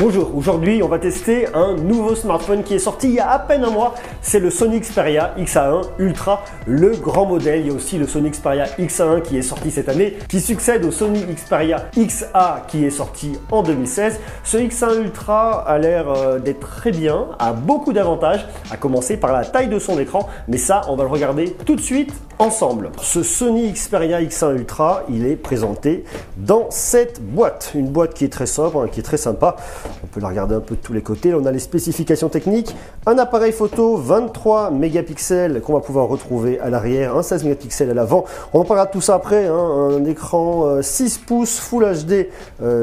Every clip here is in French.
Bonjour, aujourd'hui on va tester un nouveau smartphone qui est sorti il y a à peine un mois. C'est le Sony Xperia XA1 Ultra, le grand modèle. Il y a aussi le Sony Xperia XA1 qui est sorti cette année, qui succède au Sony Xperia XA qui est sorti en 2016. Ce X1 Ultra a l'air d'être très bien, a beaucoup d'avantages, à commencer par la taille de son écran, mais ça on va le regarder tout de suite ensemble. Ce Sony Xperia X1 Ultra, il est présenté dans cette boîte, une boîte qui est très sobre, qui est très sympa. On peut la regarder un peu de tous les côtés. On a les spécifications techniques, un appareil photo 23 mégapixels qu'on va pouvoir retrouver à l'arrière, un 16 mégapixels à l'avant. On en parlera de tout ça après, hein. Un écran 6 pouces Full HD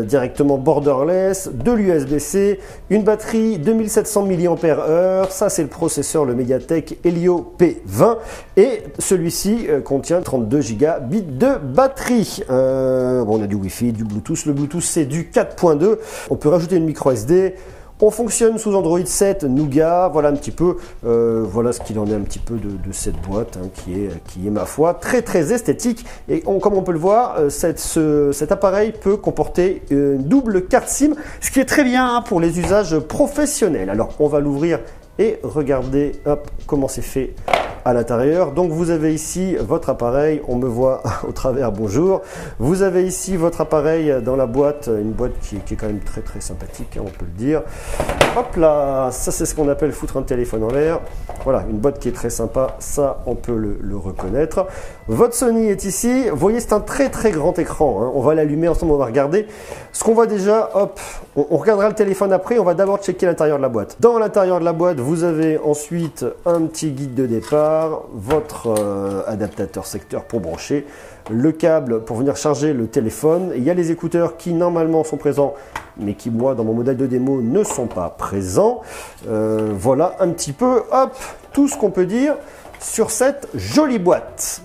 directement borderless, de l'USB-C, une batterie 2700 mAh, ça c'est le processeur, le Mediatek Helio P20, et celui-ci contient 32 gigabits de batterie. On a du Wi-Fi, du Bluetooth. Le Bluetooth c'est du 4.2. On peut rajouter une micro SD. On fonctionne sous Android 7 Nougat. Voilà un petit peu, voilà ce qu'il en est un petit peu de cette boîte, hein, qui est ma foi très esthétique. Et comme on peut le voir, cet appareil peut comporter une double carte SIM, ce qui est très bien, hein, pour les usages professionnels. Alors on va l'ouvrir et regarder comment c'est fait à l'intérieur. Donc vous avez ici votre appareil, on me voit au travers, bonjour. Vous avez ici votre appareil dans la boîte, une boîte qui est quand même très sympathique, hein, on peut le dire. Hop là, ça c'est ce qu'on appelle foutre un téléphone en l'air. Voilà, une boîte qui est très sympa, ça on peut le reconnaître. Votre Sony est ici, vous voyez c'est un très grand écran, hein. On va l'allumer ensemble, on va regarder. Ce qu'on voit déjà, hop, on regardera le téléphone après, on va d'abord checker l'intérieur de la boîte. Dans l'intérieur de la boîte, vous avez ensuite un petit guide de départ, votre adaptateur secteur pour brancher, le câble pour venir charger le téléphone. Il y a les écouteurs qui normalement sont présents, mais qui moi dans mon modèle de démo ne sont pas présents. Voilà un petit peu, hop, tout ce qu'on peut dire sur cette jolie boîte.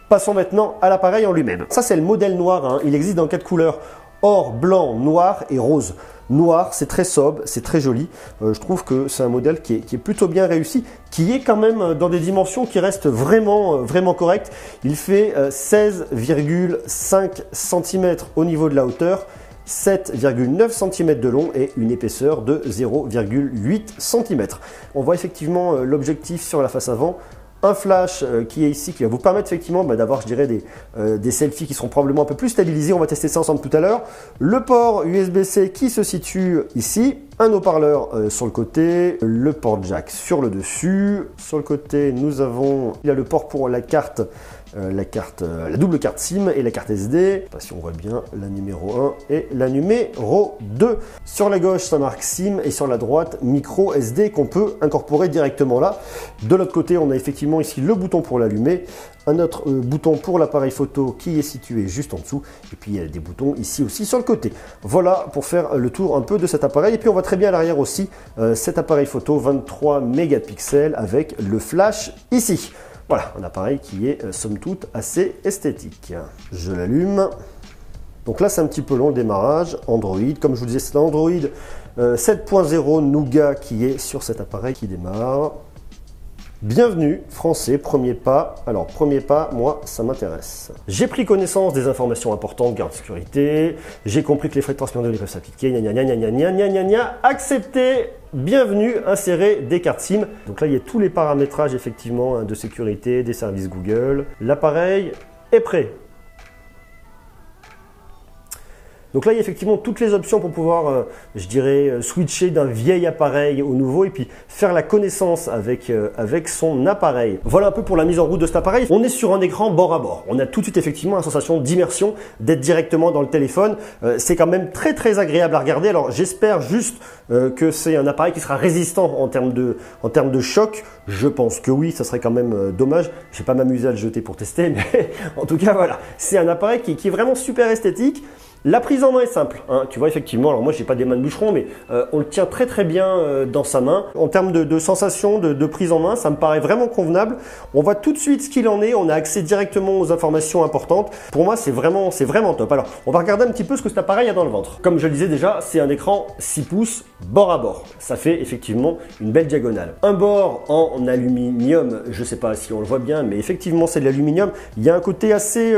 Passons maintenant à l'appareil en lui-même. Ça c'est le modèle noir, hein. Il existe dans 4 couleurs: or, blanc, noir et rose. Noir, c'est très sobre, c'est très joli. Je trouve que c'est un modèle qui est plutôt bien réussi, qui est quand même dans des dimensions qui restent vraiment correctes. Il fait 16,5 cm au niveau de la hauteur, 7,9 cm de long et une épaisseur de 0,8 cm. On voit effectivement l'objectif sur la face avant. Un flash qui est ici, qui va vous permettre effectivement d'avoir, je dirais, des selfies qui seront probablement un peu plus stabilisés. On va tester ça ensemble tout à l'heure. Le port USB-C qui se situe ici. Un haut-parleur sur le côté, le port jack sur le dessus. Sur le côté, nous avons, il y a le port pour la carte, la double carte SIM et la carte SD. Je sais pas si on voit bien la numéro 1 et la numéro 2. Sur la gauche, ça marque SIM et sur la droite, micro SD qu'on peut incorporer directement là. De l'autre côté, on a effectivement ici le bouton pour l'allumer, un autre bouton pour l'appareil photo qui est situé juste en dessous, et puis il y a des boutons ici aussi sur le côté. Voilà pour faire le tour un peu de cet appareil. Et puis on voit très bien à l'arrière aussi cet appareil photo 23 mégapixels avec le flash ici. Voilà, un appareil qui est somme toute assez esthétique. Je l'allume. Donc là c'est un petit peu long le démarrage. Android, comme je vous disais, c'est l'Android 7.0 Nougat qui est sur cet appareil qui démarre. Bienvenue, français, premier pas. Alors, premier pas, moi, ça m'intéresse. J'ai pris connaissance des informations importantes, garde sécurité. J'ai compris que les frais de transmission peuvent s'appliquer. Accepter. Bienvenue, insérer des cartes SIM. Donc là, il y a tous les paramétrages, effectivement, hein, de sécurité, des services Google. L'appareil est prêt. Donc là, il y a effectivement toutes les options pour pouvoir, je dirais, switcher d'un vieil appareil au nouveau et puis faire la connaissance avec son appareil. Voilà un peu pour la mise en route de cet appareil. On est sur un écran bord à bord. On a tout de suite effectivement la sensation d'immersion, d'être directement dans le téléphone. C'est quand même très agréable à regarder. Alors j'espère juste que c'est un appareil qui sera résistant en termes de choc. Je pense que oui, ça serait quand même dommage. Je ne vais pas m'amuser à le jeter pour tester, mais en tout cas voilà. C'est un appareil qui est vraiment super esthétique. La prise en main est simple, hein. Tu vois effectivement, alors moi j'ai pas des mains de bûcheron, mais on le tient très bien dans sa main. En termes de sensation de prise en main, ça me paraît vraiment convenable. On voit tout de suite ce qu'il en est, on a accès directement aux informations importantes. Pour moi c'est vraiment top. Alors on va regarder un petit peu ce que cet appareil a dans le ventre. Comme je le disais déjà, c'est un écran 6 pouces bord à bord. Ça fait effectivement une belle diagonale. Un bord en aluminium, je sais pas si on le voit bien, mais effectivement c'est de l'aluminium. Il y a un côté assez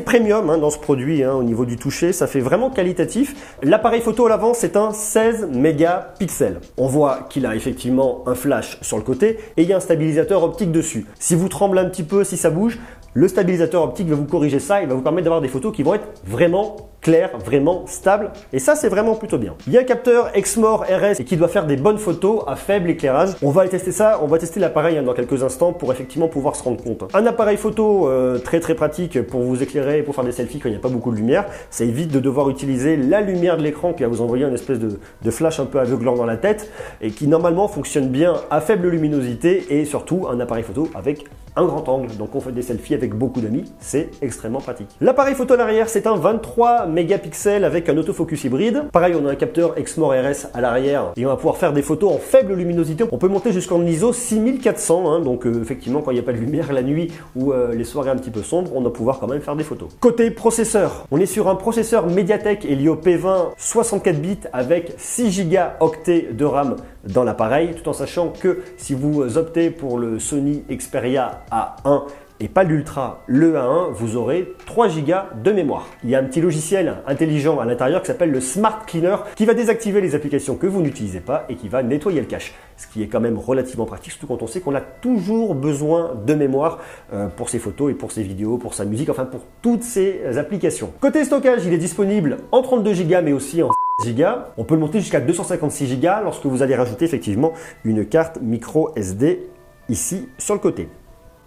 premium, hein, dans ce produit, hein, niveau du toucher, ça fait vraiment qualitatif. L'appareil photo à l'avant, c'est un 16 mégapixels. On voit qu'il a effectivement un flash sur le côté et il y a un stabilisateur optique dessus. Si vous tremblez un petit peu, si ça bouge, le stabilisateur optique va vous corriger ça, il va vous permettre d'avoir des photos qui vont être vraiment claires, vraiment stables. Et ça, c'est vraiment plutôt bien. Il y a un capteur Exmor RS qui doit faire des bonnes photos à faible éclairage. On va tester ça, on va tester l'appareil dans quelques instants pour effectivement pouvoir se rendre compte. Un appareil photo très pratique pour vous éclairer et pour faire des selfies quand il n'y a pas beaucoup de lumière. Ça évite de devoir utiliser la lumière de l'écran qui va vous envoyer une espèce de flash un peu aveuglant dans la tête et qui normalement fonctionne bien à faible luminosité et surtout un appareil photo avec un grand angle. Donc on fait des selfies avec beaucoup d'amis, c'est extrêmement pratique. L'appareil photo à l'arrière, c'est un 23 mégapixels avec un autofocus hybride. Pareil, on a un capteur Exmor RS à l'arrière et on va pouvoir faire des photos en faible luminosité. On peut monter jusqu'en ISO 6400, hein, donc effectivement quand il n'y a pas de lumière la nuit ou les soirées un petit peu sombres, on va pouvoir quand même faire des photos. Côté processeur, on est sur un processeur MediaTek Helio P20 64 bits avec 6 Go de RAM dans l'appareil, tout en sachant que si vous optez pour le Sony Xperia A1 et pas l'Ultra, le A1, vous aurez 3 Go de mémoire. Il y a un petit logiciel intelligent à l'intérieur qui s'appelle le Smart Cleaner qui va désactiver les applications que vous n'utilisez pas et qui va nettoyer le cache. Ce qui est quand même relativement pratique, surtout quand on sait qu'on a toujours besoin de mémoire pour ses photos et pour ses vidéos, pour sa musique, enfin pour toutes ces applications. Côté stockage, il est disponible en 32 Go mais aussi en Go. On peut le monter jusqu'à 256 Go lorsque vous allez rajouter effectivement une carte micro SD ici sur le côté.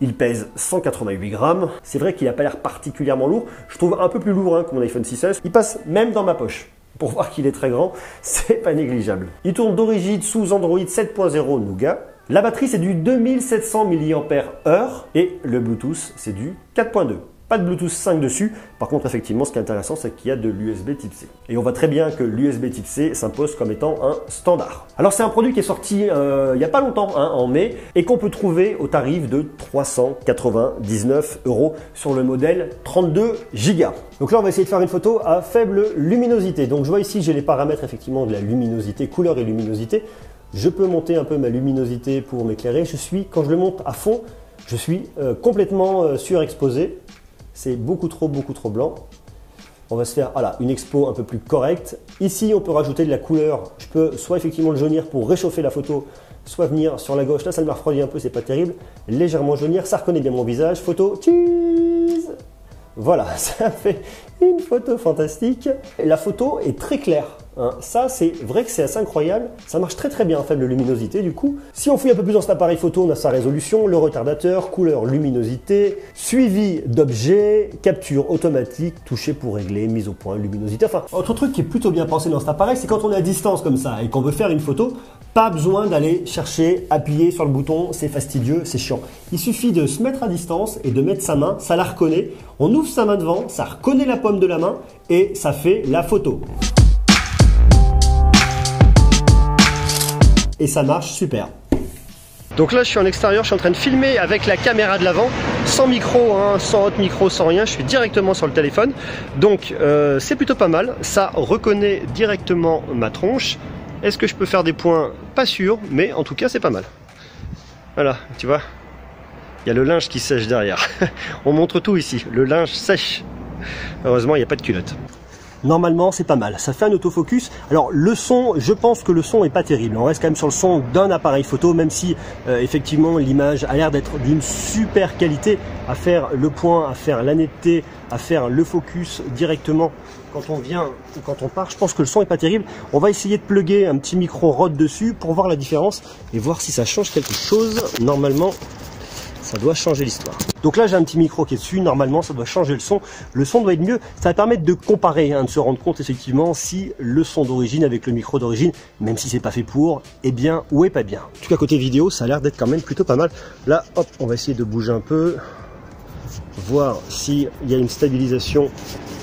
Il pèse 188 grammes. C'est vrai qu'il n'a pas l'air particulièrement lourd. Je trouve un peu plus lourd que mon iPhone 6S. Il passe même dans ma poche. Pour voir qu'il est très grand, c'est pas négligeable. Il tourne d'origine sous Android 7.0 Nougat. La batterie, c'est du 2700 mAh et le Bluetooth, c'est du 4.2. Pas de Bluetooth 5 dessus. Par contre, effectivement, ce qui est intéressant, c'est qu'il y a de l'USB Type C. Et on voit très bien que l'USB Type C s'impose comme étant un standard. Alors, c'est un produit qui est sorti il n'y a pas longtemps, en mai, et qu'on peut trouver au tarif de 399 € sur le modèle 32 Go. Donc là, on va essayer de faire une photo à faible luminosité. Donc, je vois ici, j'ai les paramètres effectivement de la luminosité, couleur et luminosité. Je peux monter un peu ma luminosité pour m'éclairer. Quand je le monte à fond, je suis complètement surexposé. C'est beaucoup trop blanc. On va se faire une expo un peu plus correcte. Ici, on peut rajouter de la couleur. Je peux soit effectivement le jaunir pour réchauffer la photo, soit venir sur la gauche. Là, ça me refroidit un peu, c'est pas terrible. Légèrement jaunir, ça reconnaît bien mon visage. Photo, cheese. Voilà, ça fait une photo fantastique. La photo est très claire. Ça, c'est vrai que c'est assez incroyable. Ça marche très bien à faible luminosité du coup. Si on fouille un peu plus dans cet appareil photo, on a sa résolution, le retardateur, couleur, luminosité, suivi d'objets, capture automatique, toucher pour régler, mise au point, luminosité. Enfin, autre truc qui est plutôt bien pensé dans cet appareil, c'est quand on est à distance comme ça et qu'on veut faire une photo, pas besoin d'aller chercher, appuyer sur le bouton, c'est fastidieux, c'est chiant. Il suffit de se mettre à distance et de mettre sa main, ça la reconnaît. On ouvre sa main devant, ça reconnaît la paume de la main et ça fait la photo. Et ça marche super. Donc là, je suis en extérieur, je suis en train de filmer avec la caméra de l'avant, sans micro, sans haute micro, sans rien. Je suis directement sur le téléphone. Donc, c'est plutôt pas mal. Ça reconnaît directement ma tronche. Est-ce que je peux faire des points? Pas sûr, mais en tout cas, c'est pas mal. Voilà, tu vois, il y a le linge qui sèche derrière. On montre tout ici. Le linge sèche. Heureusement, il n'y a pas de culotte. Normalement, c'est pas mal. Ça fait un autofocus. Alors, le son, je pense que le son est pas terrible. On reste quand même sur le son d'un appareil photo, même si effectivement l'image a l'air d'être d'une super qualité. À faire le point, à faire la netteté, à faire le focus directement quand on vient ou quand on part. Je pense que le son est pas terrible. On va essayer de plugger un petit micro Rode dessus pour voir la différence et voir si ça change quelque chose. Normalement, ça doit changer l'histoire. Donc là, j'ai un petit micro qui est dessus. Normalement, ça doit changer le son. Le son doit être mieux. Ça va permettre de comparer, de se rendre compte effectivement si le son d'origine avec le micro d'origine, même si c'est pas fait pour, est bien ou est pas bien. En tout cas, côté vidéo, ça a l'air d'être quand même plutôt pas mal. Là, hop, on va essayer de bouger un peu, voir s'il y a une stabilisation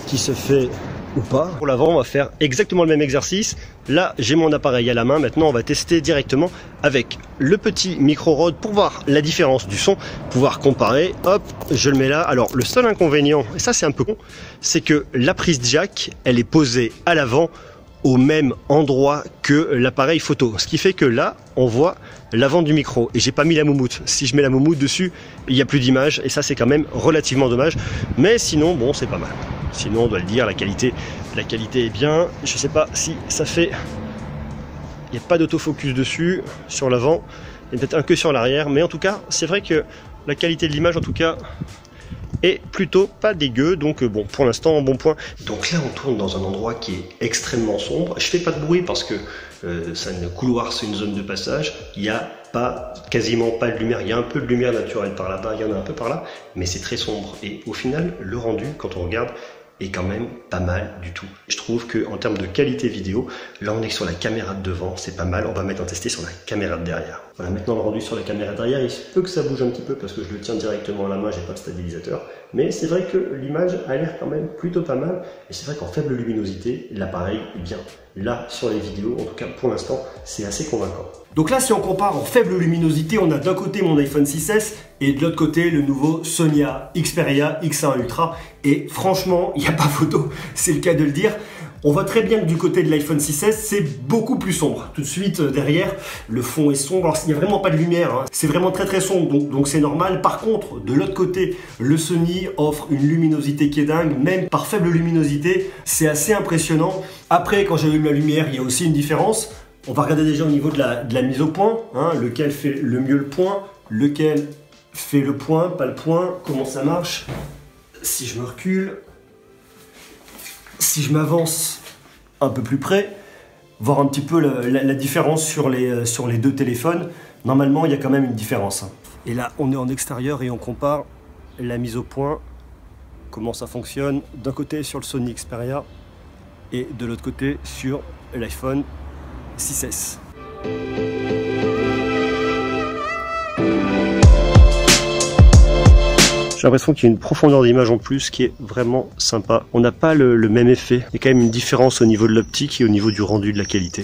qui se fait ou pas. Pour l'avant, on va faire exactement le même exercice. Là, j'ai mon appareil à la main. Maintenant, on va tester directement avec le petit micro Rode pour voir la différence du son, pouvoir comparer. Hop, je le mets là. Alors, le seul inconvénient, et ça c'est un peu con, c'est que la prise jack, elle est posée à l'avant au même endroit que l'appareil photo. Ce qui fait que là, on voit l'avant du micro. Et j'ai pas mis la moumoute. Si je mets la moumoute dessus, il n'y a plus d'image. Et ça, c'est quand même relativement dommage. Mais sinon, bon, c'est pas mal. Sinon, on doit le dire, la qualité est bien. Je sais pas si ça fait... Il n'y a pas d'autofocus dessus, sur l'avant. Il y a peut-être un que sur l'arrière. Mais en tout cas, c'est vrai que la qualité de l'image, en tout cas, est plutôt pas dégueu. Donc bon, pour l'instant, bon point. Donc là, on tourne dans un endroit qui est extrêmement sombre. Je fais pas de bruit parce que c'est un couloir, c'est une zone de passage. Il n'y a quasiment pas de lumière. Il y a un peu de lumière naturelle par là-bas, il y en a un peu par là, mais c'est très sombre. Et au final, le rendu, quand on regarde, est quand même pas mal du tout. Je trouve qu'en termes de qualité vidéo, là on est sur la caméra de devant, c'est pas mal. On va maintenant tester sur la caméra de derrière. Voilà, maintenant le rendu sur la caméra de derrière, il se peut que ça bouge un petit peu parce que je le tiens directement à la main, j'ai pas de stabilisateur. Mais c'est vrai que l'image a l'air quand même plutôt pas mal. Et c'est vrai qu'en faible luminosité, l'appareil est bien. Là, sur les vidéos, en tout cas pour l'instant, c'est assez convaincant. Donc là, si on compare en faible luminosité, on a d'un côté mon iPhone 6S et de l'autre côté le nouveau Sony Xperia X1 Ultra. Et franchement, il n'y a pas photo, c'est le cas de le dire. On voit très bien que du côté de l'iPhone 6S, c'est beaucoup plus sombre. Tout de suite, derrière, le fond est sombre. Alors, il n'y a vraiment pas de lumière, hein. C'est vraiment très très sombre, donc c'est normal. Par contre, de l'autre côté, le Sony offre une luminosité qui est dingue. Même par faible luminosité, c'est assez impressionnant. Après, quand j'allume la lumière, il y a aussi une différence. On va regarder déjà au niveau de la mise au point, hein, lequel fait le mieux le point, lequel fait le point, pas le point, comment ça marche. Si je me recule, si je m'avance un peu plus près, voir un petit peu la différence sur les deux téléphones, normalement il y a quand même une différence. Et là on est en extérieur et on compare la mise au point, comment ça fonctionne, d'un côté sur le Sony Xperia et de l'autre côté sur l'iPhone 6S. J'ai l'impression qu'il y a une profondeur d'image en plus qui est vraiment sympa. On n'a pas le même effet. Il y a quand même une différence au niveau de l'optique et au niveau du rendu de la qualité.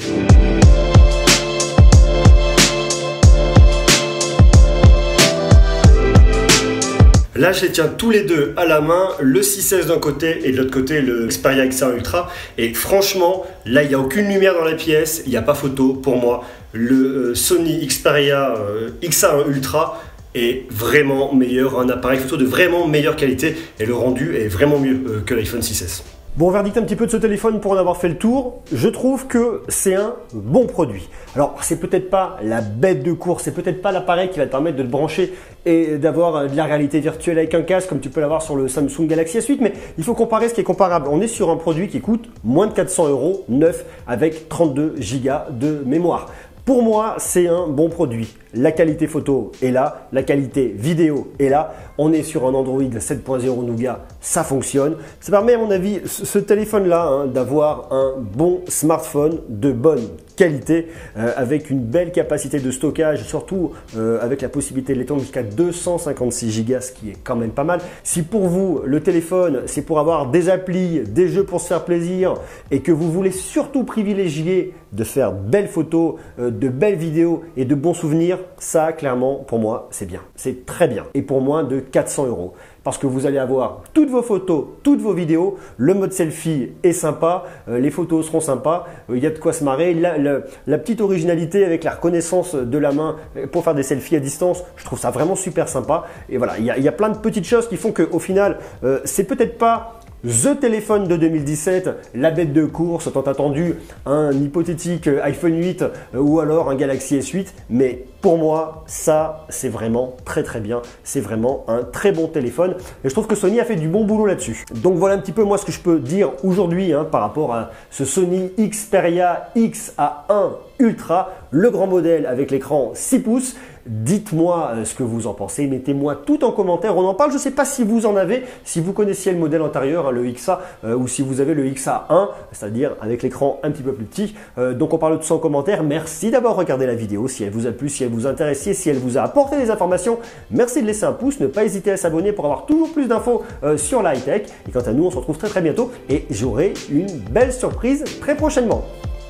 Là, je les tiens tous les deux à la main, le 6S d'un côté et de l'autre côté le Xperia X1 Ultra. Et franchement, là, il n'y a aucune lumière dans la pièce, il n'y a pas photo pour moi. Le Sony Xperia X1 Ultra est vraiment meilleur, un appareil photo de vraiment meilleure qualité et le rendu est vraiment mieux que l'iPhone 6S. Bon, verdict un petit peu de ce téléphone pour en avoir fait le tour. Je trouve que c'est un bon produit. Alors, c'est peut-être pas la bête de course, c'est peut-être pas l'appareil qui va te permettre de te brancher et d'avoir de la réalité virtuelle avec un casque comme tu peux l'avoir sur le Samsung Galaxy S8, mais il faut comparer ce qui est comparable. On est sur un produit qui coûte moins de 400 € neuf avec 32 Go de mémoire. Pour moi, c'est un bon produit. La qualité photo est là, la qualité vidéo est là. On est sur un Android 7.0 Nougat, ça fonctionne. Ça permet à mon avis, ce téléphone-là, hein, d'avoir un bon smartphone de bonne qualité avec une belle capacité de stockage, surtout avec la possibilité de l'étendre jusqu'à 256 Go, ce qui est quand même pas mal. Si pour vous, le téléphone, c'est pour avoir des applis, des jeux pour se faire plaisir et que vous voulez surtout privilégier de faire de belles photos, de belles vidéos et de bons souvenirs, ça, clairement, pour moi, c'est bien. C'est très bien. Et pour moins de 400 €. Parce que vous allez avoir toutes vos photos, toutes vos vidéos. Le mode selfie est sympa. Les photos seront sympas. Il y a de quoi se marrer. La petite originalité avec la reconnaissance de la main pour faire des selfies à distance, je trouve ça vraiment super sympa. Et voilà, il y a plein de petites choses qui font qu'au final, c'est peut-être pas the téléphone de 2017, la bête de course, tant attendu, un hypothétique iPhone 8 ou alors un Galaxy S8. Mais pour moi, ça, c'est vraiment très très bien. C'est vraiment un très bon téléphone. Et je trouve que Sony a fait du bon boulot là-dessus. Donc voilà un petit peu moi ce que je peux dire aujourd'hui par rapport à ce Sony Xperia X1 Ultra, le grand modèle avec l'écran 6 pouces. Dites-moi ce que vous en pensez, mettez-moi tout en commentaire, on en parle. Je ne sais pas si vous en avez, si vous connaissiez le modèle antérieur, le XA, ou si vous avez le XA1, c'est-à-dire avec l'écran un petit peu plus petit. Donc on parle de tout ça en commentaire. Merci d'avoir regardé la vidéo, si elle vous a plu, si elle vous a intéressé, si elle vous a apporté des informations. Merci de laisser un pouce, ne pas hésiter à s'abonner pour avoir toujours plus d'infos sur la high-tech. Et quant à nous, on se retrouve très très bientôt et j'aurai une belle surprise très prochainement.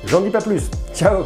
J'en dis pas plus. Ciao!